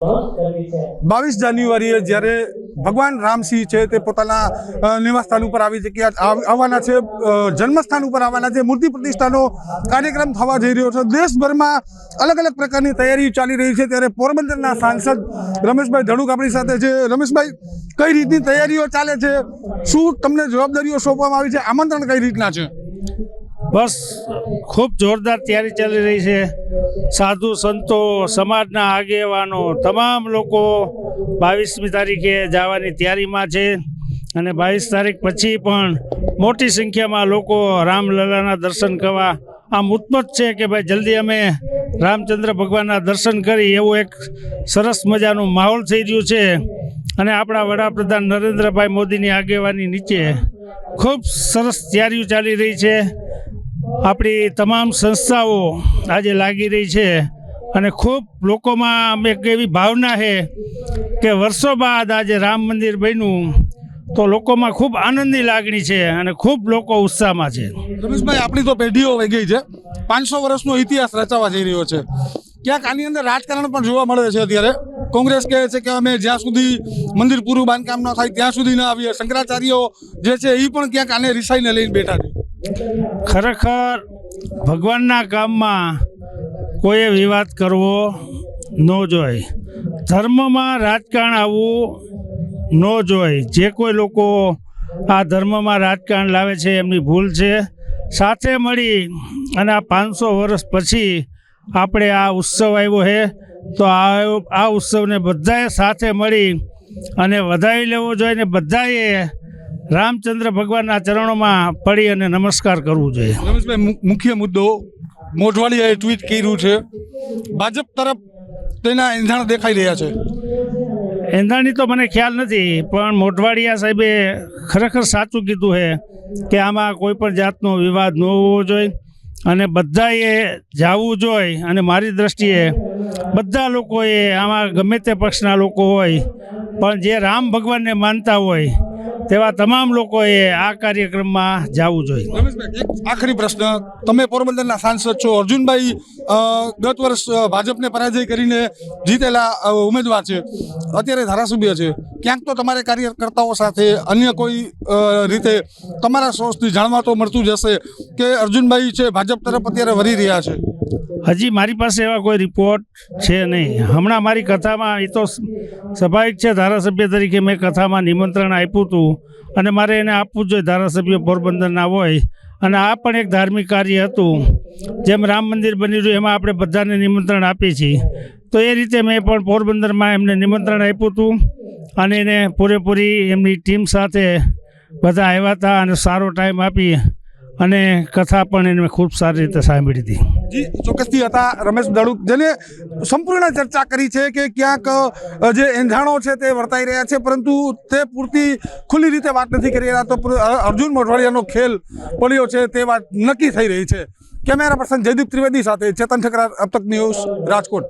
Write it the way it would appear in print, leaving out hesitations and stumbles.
22 જાન્યુઆરીએ જ્યારે ભગવાન રામસિંહ છે તે પોતાના નિવાસસ્થાન ઉપર આવી જગ્યા આવવાના છે, જન્મસ્થાન ઉપર આવવાના છે, મૂર્તિ પ્રતિષ્ઠાનો કાર્યક્રમ થવા જઈ રહ્યો છે। દેશભરમાં અલગ અલગ પ્રકારની તૈયારી ચાલી રહી છે, ત્યારે પોરબંદરના સાંસદ રમેશભાઈ ધડુક આપણી સાથે છે। રમેશભાઈ, કઈ રીતની તૈયારીઓ ચાલે છે? શું તમને જવાબદારીઓ સોંપવામાં આવી છે? આમંત્રણ કઈ રીતના છે? બસ ખૂબ જોરદાર તૈયારી ચાલી રહી છે। સાધુ સંતો, સમાજના આગેવાનો, તમામ લોકો 22મી તારીખે જવાની તૈયારીમાં છે અને 22 તારીખ પછી પણ મોટી સંખ્યામાં લોકો રામલલાના દર્શન કરવા આમ ઉત્મત છે કે ભાઈ જલ્દી અમે રામચંદ્ર ભગવાનના દર્શન કરી, એવું એક સરસ મજાનું માહોલ થઈ રહ્યું છે। અને આપણા વડાપ્રધાન નરેન્દ્રભાઈ મોદીની આગેવાની નીચે ખૂબ સરસ તૈયારીઓ ચાલી રહી છે। આપણી તમામ સંસ્થાઓ આજે લાગી રહી છે અને ખૂબ લોકોમાં એક એવી ભાવના છે કે વર્ષો બાદ આજે રામ મંદિર બન્યું તો લોકોમાં ખૂબ આનંદની લાગણી છે અને ખૂબ લોકો ઉત્સાહમાં છે। રમેશભાઈ, આપણી તો પેઢીઓ વહી ગઈ છે, 500 વર્ષનો ઇતિહાસ રચાવા જઈ રહ્યો છે, ક્યાંક આની અંદર રાજકારણ પણ જોવા મળે છે। અત્યારે કોંગ્રેસ કહે છે કે અમે જ્યાં સુધી મંદિર પૂરું બાંધકામ ન થાય ત્યાં સુધી ન આવીએ, શંકરાચાર્યો જે છે એ પણ ક્યાંક આને રિસાઈને લઈને બેઠા છે। ખરેખર ભગવાનના કામમાં કોઈએ વિવાદ કરવો ન જોઈએ, ધર્મમાં રાજકારણ આવવું ન જોઈએ। જે કોઈ લોકો આ ધર્મમાં રાજકારણ લાવે છે એમની ભૂલ છે। સાથે મળી અને આ 500 વર્ષ પછી આપણે આ ઉત્સવ આવ્યો છે તો આ ઉત્સવને બધાએ સાથે મળી અને વધાવી લેવો જોઈએ ને બધાએ રામચંદ્ર ભગવાનના ચરણોમાં પડી અને નમસ્કાર કરવું જોઈએ। રમેશભાઈ, મુખ્ય મુદ્દો મોઢવાડિયાએ ટ્વીટ કર્યું છે, ભાજપ તરફ તેના એંધાણ દેખાઈ રહ્યા છે। એંધાણી તો મને ખ્યાલ નથી, પણ મોઢવાડિયા સાહેબે ખરેખર સાચું કીધું છે કે આમાં કોઈ પણ જાતનો વિવાદ ન હોવો જોઈએ અને બધાએ જવું જોઈએ। અને મારી દ્રષ્ટિએ બધા લોકોએ આમાં ગમે તે પક્ષના લોકો હોય પણ જે રામ ભગવાનને માનતા હોય તેવા તમામ લોકોએ આ કાર્યક્રમમાં જવું જોઈએ। રમેશભાઈ, એક આખરી પ્રશ્ન, તમે પોરબંદરના સાંસદ છો, અર્જુનભાઈ ગત વર્ષ ભાજપને પરાજય કરીને જીતેલા ઉમેદવાર છે, અત્યારે ધારાસભ્ય છે, ક્યાંક તો તમારે કાર્યકર્તાઓ સાથે અન્ય કોઈ રીતે તમારા સોર્સથી જાણવા તો મળતું જ હશે કે અર્જુનભાઈ છે ભાજપ તરફ અત્યારે વળી રહ્યા છે? હજી મારી પાસે એવા કોઈ રિપોર્ટ છે નહીં। હમણાં મારી કથામાં, એ તો સ્વાભાવિક છે, ધારાસભ્ય તરીકે મેં કથામાં નિમંત્રણ આપ્યું હતું અને મારે એને આપવું જ જોઈએ, ધારાસભ્ય પોરબંદરના હોય અને આ પણ એક ધાર્મિક કાર્ય હતું। જેમ રામ મંદિર બની રહ્યું એમાં આપણે બધાને નિમંત્રણ આપીએ છીએ, તો એ રીતે મેં પણ પોરબંદરમાં એમને નિમંત્રણ આપ્યું હતું અને એને પૂરેપૂરી એમની ટીમ સાથે બધા આવ્યા હતા અને સારો ટાઈમ આપી અને કથા પણ એને ખૂબ સારી રીતે સાંભળી હતી। જી, ચોક્કસથી હતા રમેશ ધડુક, જેને સંપૂર્ણ ચર્ચા કરી છે કે ક્યાંક જે એંધાણો છે તે વર્તાઈ રહ્યા છે પરંતુ તે પૂરતી ખુલ્લી રીતે વાત નથી કરી રહ્યા, તો અર્જુન મોઢવાડિયાનો ખેલ પડ્યો છે તે વાત નક્કી થઈ રહી છે। કેમેરા પર્સન જયદીપ ત્રિવેદી સાથે ચેતન ઠકરાર, અબ તક ન્યૂઝ, રાજકોટ।